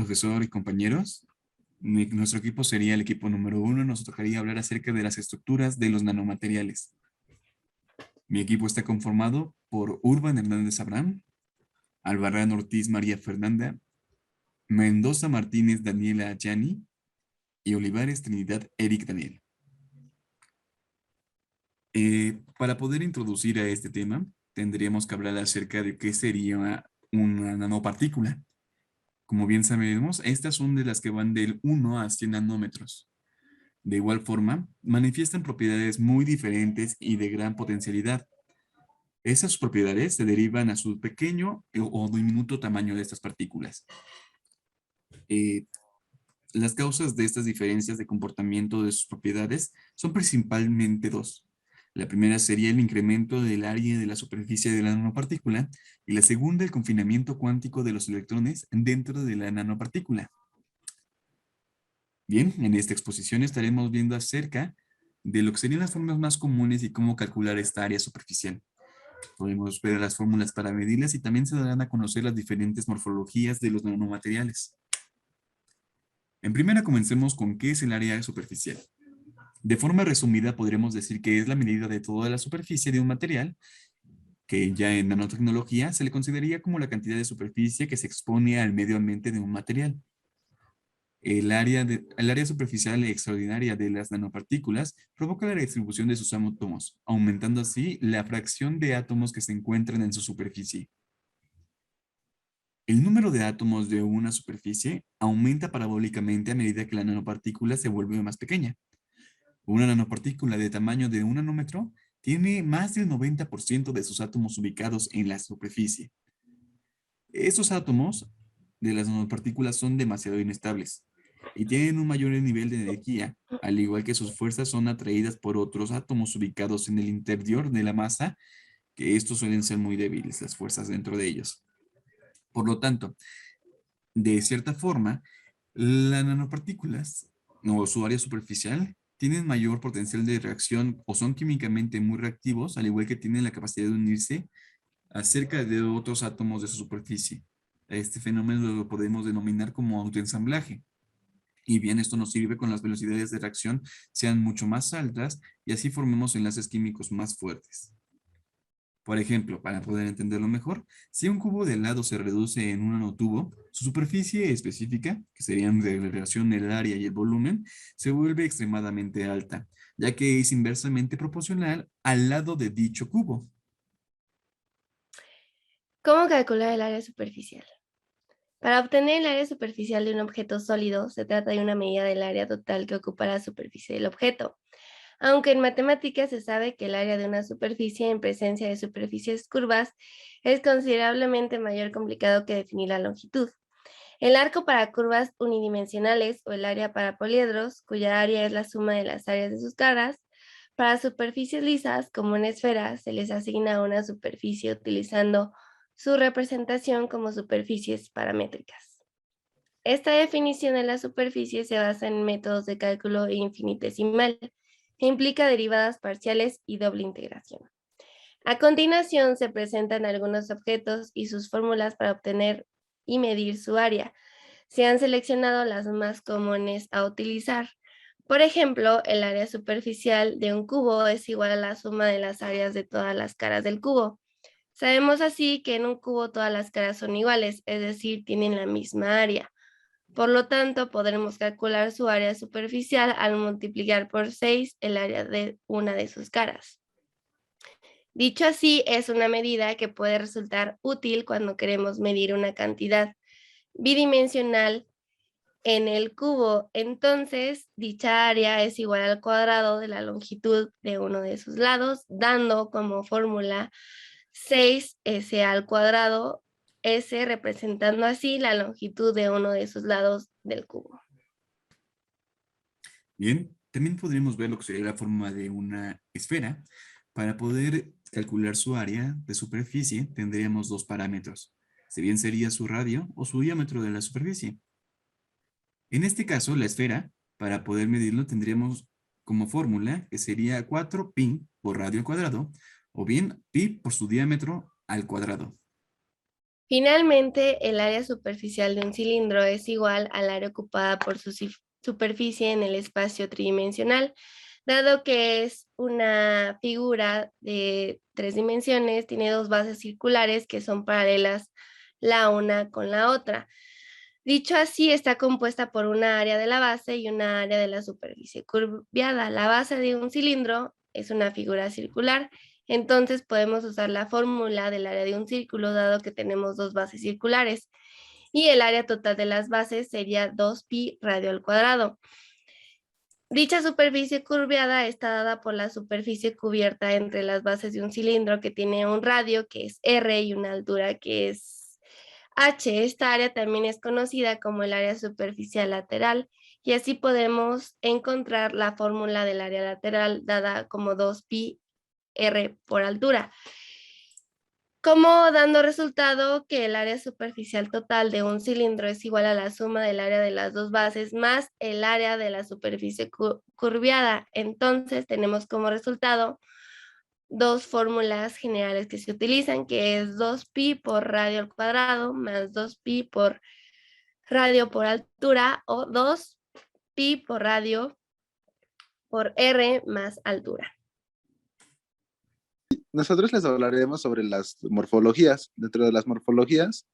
profesor y compañeros. Nuestro equipo sería el equipo número 1. Nos tocaría hablar acerca de las estructuras de los nanomateriales. Mi equipo está conformado por Urban Hernández Abraham, Albarrán Ortiz María Fernanda, Mendoza Martínez Daniela Yani y Olivares Trinidad Eric Daniel. Para poder introducir a este tema, tendríamos que hablar acerca de qué sería una nanopartícula. Como bien sabemos, estas son de las que van del 1 a 100 nanómetros. De igual forma, manifiestan propiedades muy diferentes y de gran potencialidad. Esas propiedades se derivan a su pequeño o diminuto tamaño de estas partículas. Las causas de estas diferencias de comportamiento de sus propiedades son principalmente dos. La primera sería el incremento del área de la superficie de la nanopartícula y la segunda el confinamiento cuántico de los electrones dentro de la nanopartícula. Bien, en esta exposición estaremos viendo acerca de lo que serían las formas más comunes y cómo calcular esta área superficial. Podemos ver las fórmulas para medirlas y también se darán a conocer las diferentes morfologías de los nanomateriales. En primera comencemos con qué es el área superficial. De forma resumida podremos decir que es la medida de toda la superficie de un material que ya en nanotecnología se le consideraría como la cantidad de superficie que se expone al medio ambiente de un material. El área superficial extraordinaria de las nanopartículas provoca la distribución de sus átomos, aumentando así la fracción de átomos que se encuentran en su superficie. El número de átomos de una superficie aumenta parabólicamente a medida que la nanopartícula se vuelve más pequeña. Una nanopartícula de tamaño de 1 nanómetro tiene más del 90% de sus átomos ubicados en la superficie. Estos átomos de las nanopartículas son demasiado inestables y tienen un mayor nivel de energía, al igual que sus fuerzas son atraídas por otros átomos ubicados en el interior de la masa, que estos suelen ser muy débiles, las fuerzas dentro de ellos. Por lo tanto, de cierta forma, las nanopartículas o su área superficial tienen mayor potencial de reacción o son químicamente muy reactivos, al igual que tienen la capacidad de unirse acerca de otros átomos de su superficie. Este fenómeno lo podemos denominar como autoensamblaje. Y bien, esto nos sirve con las velocidades de reacción sean mucho más altas y así formemos enlaces químicos más fuertes. Por ejemplo, para poder entenderlo mejor, si un cubo de helado se reduce en un nanotubo, su superficie específica, que serían de relación el área y el volumen, se vuelve extremadamente alta, ya que es inversamente proporcional al lado de dicho cubo. ¿Cómo calcular el área superficial? Para obtener el área superficial de un objeto sólido, se trata de una medida del área total que ocupa la superficie del objeto. Aunque en matemáticas se sabe que el área de una superficie en presencia de superficies curvas es considerablemente mayor complicado que definir la longitud. El arco para curvas unidimensionales o el área para poliedros, cuya área es la suma de las áreas de sus caras, para superficies lisas, como una esfera, se les asigna una superficie utilizando su representación como superficies paramétricas. Esta definición de la superficie se basa en métodos de cálculo infinitesimal e implica derivadas parciales y doble integración. A continuación se presentan algunos objetos y sus fórmulas para obtener y medir su área. Se han seleccionado las más comunes a utilizar. Por ejemplo, el área superficial de un cubo es igual a la suma de las áreas de todas las caras del cubo. Sabemos así que en un cubo todas las caras son iguales, es decir, tienen la misma área. Por lo tanto, podremos calcular su área superficial al multiplicar por 6 el área de una de sus caras. Dicho así, es una medida que puede resultar útil cuando queremos medir una cantidad bidimensional en el cubo. Entonces, dicha área es igual al cuadrado de la longitud de uno de sus lados, dando como fórmula 6s al cuadrado, s representando así la longitud de uno de sus lados del cubo. Bien, también podríamos ver lo que sería la forma de una esfera. Para poder calcular su área de superficie, tendríamos dos parámetros, si bien sería su radio o su diámetro de la superficie. En este caso, la esfera, para poder medirlo, tendríamos como fórmula que sería 4pi por radio al cuadrado, o bien pi por su diámetro al cuadrado. Finalmente, el área superficial de un cilindro es igual al área ocupada por su superficie en el espacio tridimensional. Dado que es una figura de 3 dimensiones, tiene dos bases circulares que son paralelas la una con la otra. Dicho así, está compuesta por una área de la base y una área de la superficie curviada. La base de un cilindro es una figura circular, entonces podemos usar la fórmula del área de un círculo, dado que tenemos dos bases circulares. Y el área total de las bases sería 2pi radio al cuadrado. Dicha superficie curviada está dada por la superficie cubierta entre las bases de un cilindro que tiene un radio que es r y una altura que es h. Esta área también es conocida como el área superficial lateral y así podemos encontrar la fórmula del área lateral dada como 2pi r por altura, como dando resultado que el área superficial total de un cilindro es igual a la suma del área de las dos bases más el área de la superficie curviada. Entonces tenemos como resultado dos fórmulas generales que se utilizan, que es 2pi por radio al cuadrado más 2pi por radio por altura, o 2pi por radio por r más altura. Nosotros les hablaremos sobre las morfologías. Dentro de las morfologías,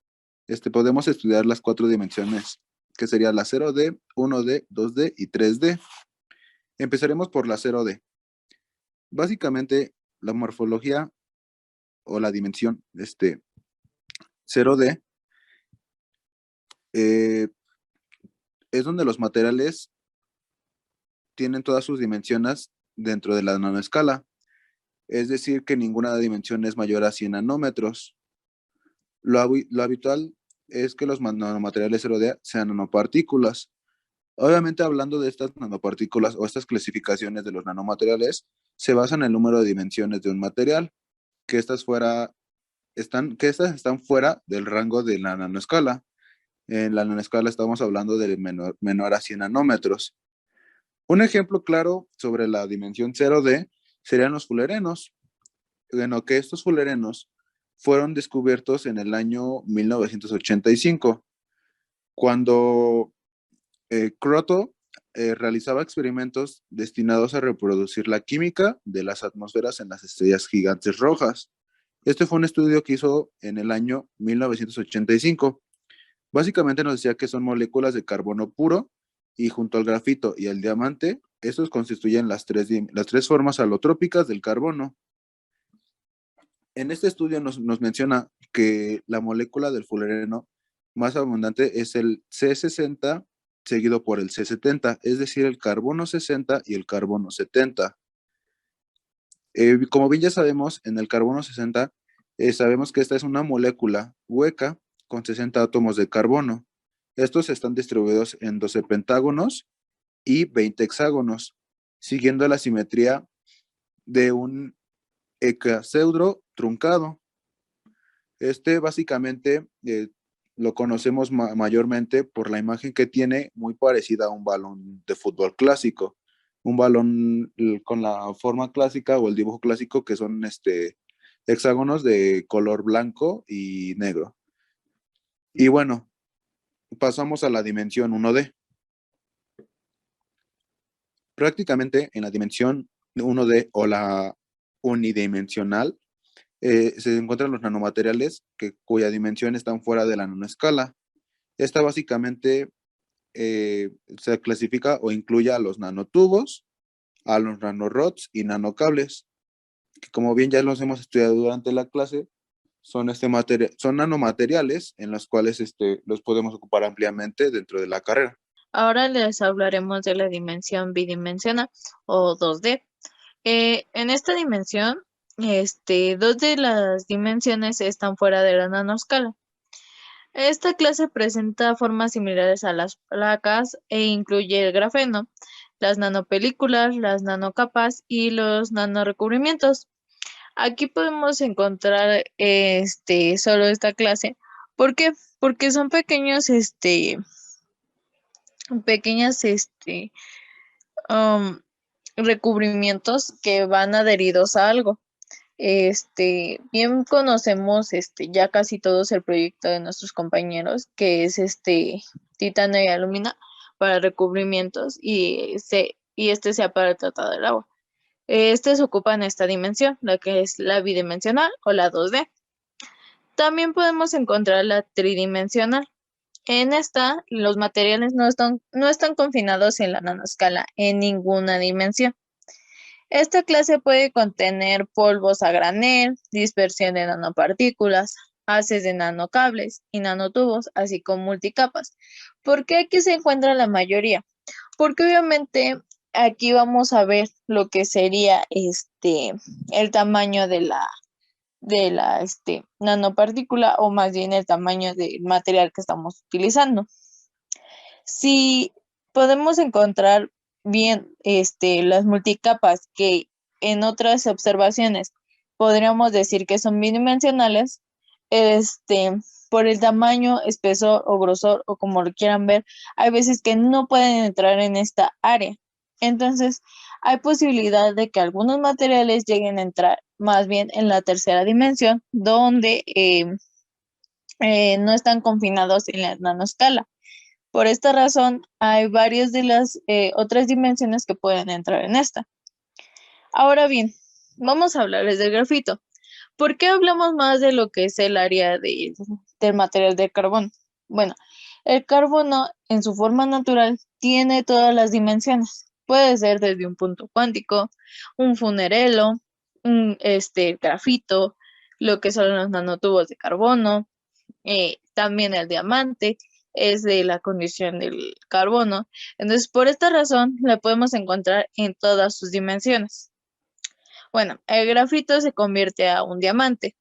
podemos estudiar las 4 dimensiones, que serían la 0D, 1D, 2D y 3D. Empezaremos por la 0D. Básicamente, la morfología o la dimensión 0D es donde los materiales tienen todas sus dimensiones dentro de la nanoescala. Es decir, que ninguna dimensión es mayor a 100 nanómetros. Lo habitual es que los nanomateriales 0D sean nanopartículas. Obviamente, hablando de estas nanopartículas o estas clasificaciones de los nanomateriales, se basan en el número de dimensiones de un material, que estas están fuera del rango de la nanoescala. En la nanoescala estamos hablando de menor a 100 nanómetros. Un ejemplo claro sobre la dimensión 0D serían los fullerenos. Bueno, que estos fullerenos fueron descubiertos en el año 1985, cuando Kroto realizaba experimentos destinados a reproducir la química de las atmósferas en las estrellas gigantes rojas. Este fue un estudio que hizo en el año 1985. Básicamente nos decía que son moléculas de carbono puro y junto al grafito y al diamante, estos constituyen las tres formas alotrópicas del carbono. En este estudio nos menciona que la molécula del fullereno más abundante es el C60 seguido por el C70, es decir, el carbono 60 y el carbono 70. Como bien ya sabemos, en el carbono 60 sabemos que esta es una molécula hueca con 60 átomos de carbono. Estos están distribuidos en 12 pentágonos y 20 hexágonos, siguiendo la simetría de un hecasaedro truncado. Básicamente lo conocemos mayormente por la imagen que tiene, muy parecida a un balón de fútbol clásico. Un balón con la forma clásica o el dibujo clásico, que son hexágonos de color blanco y negro. Y bueno, pasamos a la dimensión 1D. Prácticamente en la dimensión 1D o la unidimensional se encuentran los nanomateriales cuya dimensión están fuera de la nanoescala. Esta básicamente se clasifica o incluye a los nanotubos, a los nanorods y nanocables, que como bien ya los hemos estudiado durante la clase, son nanomateriales en los cuales los podemos ocupar ampliamente dentro de la carrera. Ahora les hablaremos de la dimensión bidimensional o 2D. En esta dimensión, dos de las dimensiones están fuera de la nanoscala. Esta clase presenta formas similares a las placas e incluye el grafeno, las nanopelículas, las nanocapas y los nanorecubrimientos. Aquí podemos encontrar solo esta clase. ¿Por qué? Porque son pequeñas recubrimientos que van adheridos a algo. Bien conocemos ya casi todos el proyecto de nuestros compañeros, que es titanio y alumina para recubrimientos y sea para el tratado del agua. Se ocupa en esta dimensión, la que es la bidimensional o la 2D. También podemos encontrar la tridimensional. En esta, los materiales no están confinados en la nanoscala en ninguna dimensión. Esta clase puede contener polvos a granel, dispersión de nanopartículas, haces de nanocables y nanotubos, así como multicapas. ¿Por qué aquí se encuentra la mayoría? Porque obviamente aquí vamos a ver lo que sería el tamaño de la nanopartícula, o más bien el tamaño del material que estamos utilizando. Si podemos encontrar bien las multicapas, que en otras observaciones podríamos decir que son bidimensionales, por el tamaño, espesor o grosor, o como lo quieran ver, hay veces que no pueden entrar en esta área. Entonces, hay posibilidad de que algunos materiales lleguen a entrar más bien en la tercera dimensión, donde no están confinados en la nanoscala. Por esta razón, hay varias de las otras dimensiones que pueden entrar en esta. Ahora bien, vamos a hablarles del grafito. ¿Por qué hablamos más de lo que es el área del material de carbono? Bueno, el carbono en su forma natural tiene todas las dimensiones. Puede ser desde un punto cuántico, un funerelo, un grafito, lo que son los nanotubos de carbono, también el diamante es de la condición del carbono. Entonces, por esta razón, la podemos encontrar en todas sus dimensiones. Bueno, el grafito se convierte a un diamante.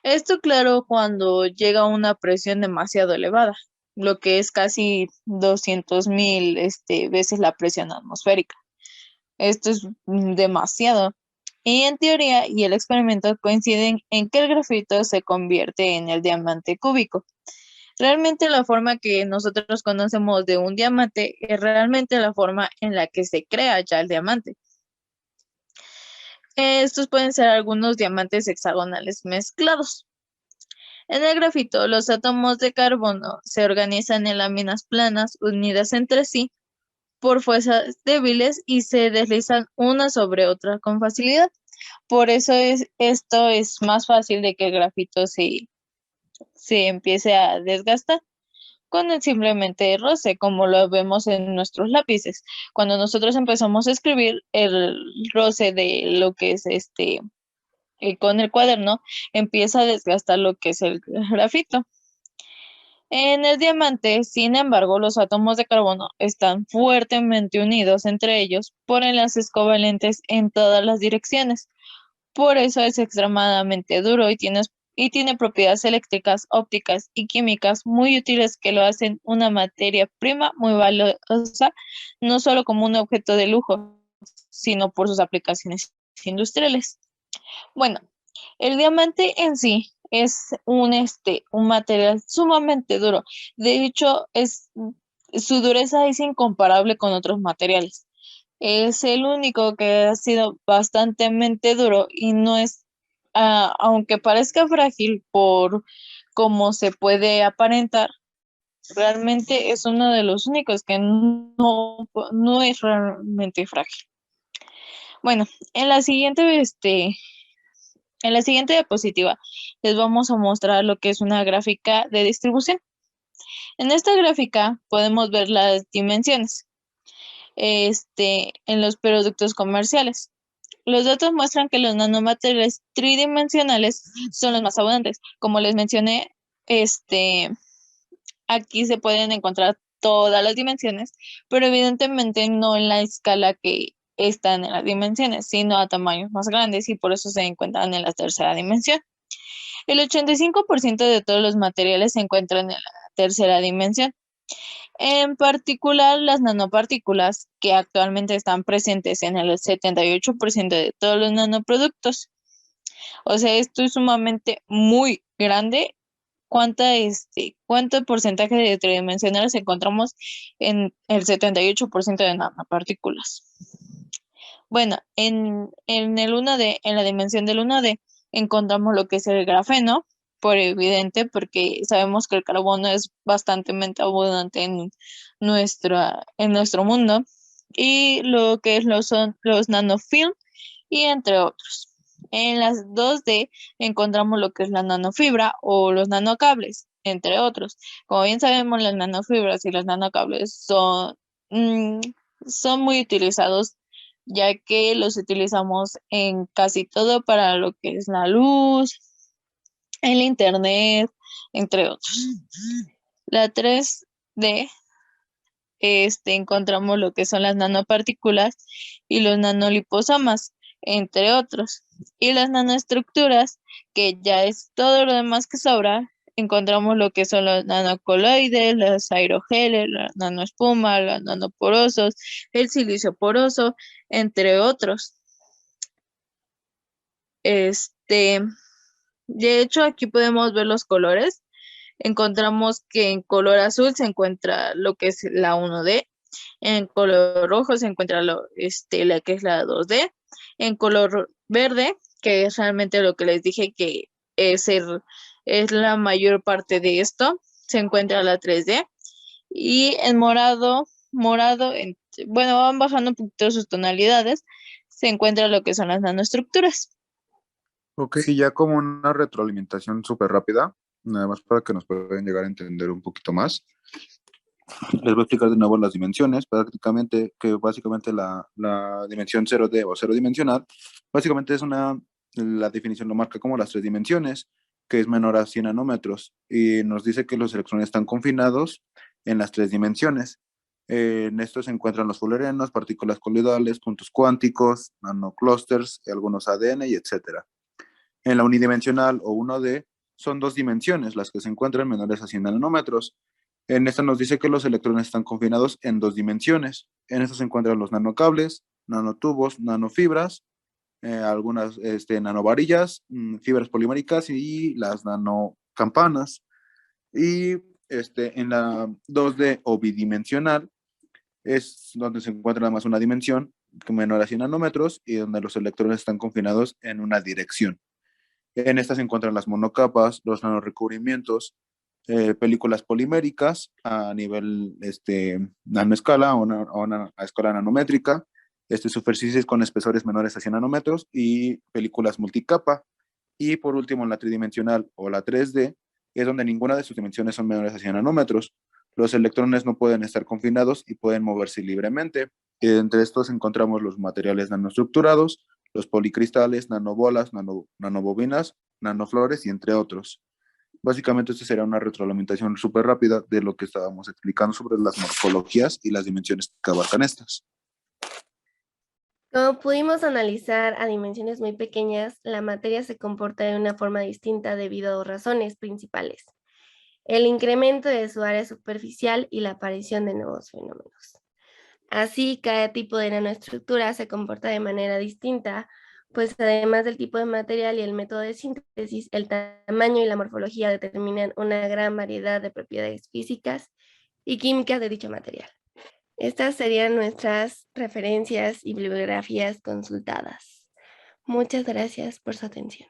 Esto, claro, cuando llega a una presión demasiado elevada, lo que es casi 200,000 veces la presión atmosférica. Esto es demasiado. Y en teoría y el experimento coinciden en que el grafito se convierte en el diamante cúbico. Realmente la forma que nosotros conocemos de un diamante es realmente la forma en la que se crea ya el diamante. Estos pueden ser algunos diamantes hexagonales mezclados. En el grafito, los átomos de carbono se organizan en láminas planas unidas entre sí por fuerzas débiles y se deslizan una sobre otra con facilidad. Por eso esto es más fácil de que el grafito se empiece a desgastar con el simplemente roce, como lo vemos en nuestros lápices. Cuando nosotros empezamos a escribir, el roce de lo que es con el cuaderno empieza a desgastar lo que es el grafito. En el diamante, sin embargo, los átomos de carbono están fuertemente unidos entre ellos por enlaces covalentes en todas las direcciones. Por eso es extremadamente duro y tiene propiedades eléctricas, ópticas y químicas muy útiles que lo hacen una materia prima muy valiosa, no solo como un objeto de lujo, sino por sus aplicaciones industriales. Bueno, el diamante en sí es un material sumamente duro. De hecho, su dureza es incomparable con otros materiales. Es el único que ha sido bastante duro y no es, aunque parezca frágil por cómo se puede aparentar, realmente es uno de los únicos que no es realmente frágil. Bueno, en la siguiente diapositiva les vamos a mostrar lo que es una gráfica de distribución. En esta gráfica podemos ver las dimensiones en los productos comerciales. Los datos muestran que los nanomateriales tridimensionales son los más abundantes. Como les mencioné, aquí se pueden encontrar todas las dimensiones, pero evidentemente no en la escala que están en las dimensiones, sino a tamaños más grandes, y por eso se encuentran en la tercera dimensión. El 85% de todos los materiales se encuentran en la tercera dimensión. En particular, las nanopartículas, que actualmente están presentes en el 78% de todos los nanoproductos. O sea, esto es sumamente muy grande. ¿Cuánto porcentaje de tridimensionales encontramos en el 78% de nanopartículas? Bueno, en la dimensión del 1D encontramos lo que es el grafeno, por evidente, porque sabemos que el carbono es bastante abundante en nuestro mundo, y lo que son los nanofilm, y entre otros. En las 2D encontramos lo que es la nanofibra o los nanocables, entre otros. Como bien sabemos, las nanofibras y los nanocables son muy utilizados, ya que los utilizamos en casi todo para lo que es la luz, el internet, entre otros. La 3D, encontramos lo que son las nanopartículas y los nanoliposomas, entre otros. Y las nanoestructuras, que ya es todo lo demás que sobra, encontramos lo que son los nanocoloides, los aerogeles, la nanoespuma, los nanoporosos, el silicio poroso, entre otros. De hecho, aquí podemos ver los colores. Encontramos que en color azul se encuentra lo que es la 1D, en color rojo se encuentra la que es la 2D, en color verde, que es realmente lo que les dije que es la mayor parte de esto, se encuentra la 3D, y en morado, bueno, van bajando un poquito sus tonalidades, se encuentra lo que son las nanoestructuras. Ok, ya como una retroalimentación súper rápida, nada más para que nos puedan llegar a entender un poquito más. Les voy a explicar de nuevo las dimensiones, prácticamente, que básicamente la dimensión 0D o cero dimensional, básicamente la definición lo marca como las 3 dimensiones, que es menor a 100 nanómetros, y nos dice que los electrones están confinados en las 3 dimensiones. En esto se encuentran los fullerenos, partículas coloidales, puntos cuánticos, nanoclusters, algunos ADN y etcétera. En la unidimensional o 1D son 2 dimensiones las que se encuentran menores a 100 nanómetros. En esta nos dice que los electrones están confinados en 2 dimensiones. En esta se encuentran los nanocables, nanotubos, nanofibras, algunas nanovarillas, fibras poliméricas y las nanocampanas. Y en la 2D o bidimensional es donde se encuentra nada más una dimensión que menor a 100 nanómetros y donde los electrones están confinados en una dirección. En estas se encuentran las monocapas, los nanorecubrimientos, películas poliméricas a nivel nanoescala o a escala nanométrica, superficies con espesores menores a 100 nanómetros y películas multicapa. Y por último, en la tridimensional o la 3D, es donde ninguna de sus dimensiones son menores a 100 nanómetros. Los electrones no pueden estar confinados y pueden moverse libremente. Y entre estos encontramos los materiales nanoestructurados, los policristales, nanobolas, nanobobinas, nanoflores y entre otros. Básicamente esto sería una retroalimentación súper rápida de lo que estábamos explicando sobre las morfologías y las dimensiones que abarcan estas. Como pudimos analizar a dimensiones muy pequeñas, la materia se comporta de una forma distinta debido a 2 razones principales: el incremento de su área superficial y la aparición de nuevos fenómenos. Así, cada tipo de nanoestructura se comporta de manera distinta, pues además del tipo de material y el método de síntesis, el tamaño y la morfología determinan una gran variedad de propiedades físicas y químicas de dicho material. Estas serían nuestras referencias y bibliografías consultadas. Muchas gracias por su atención.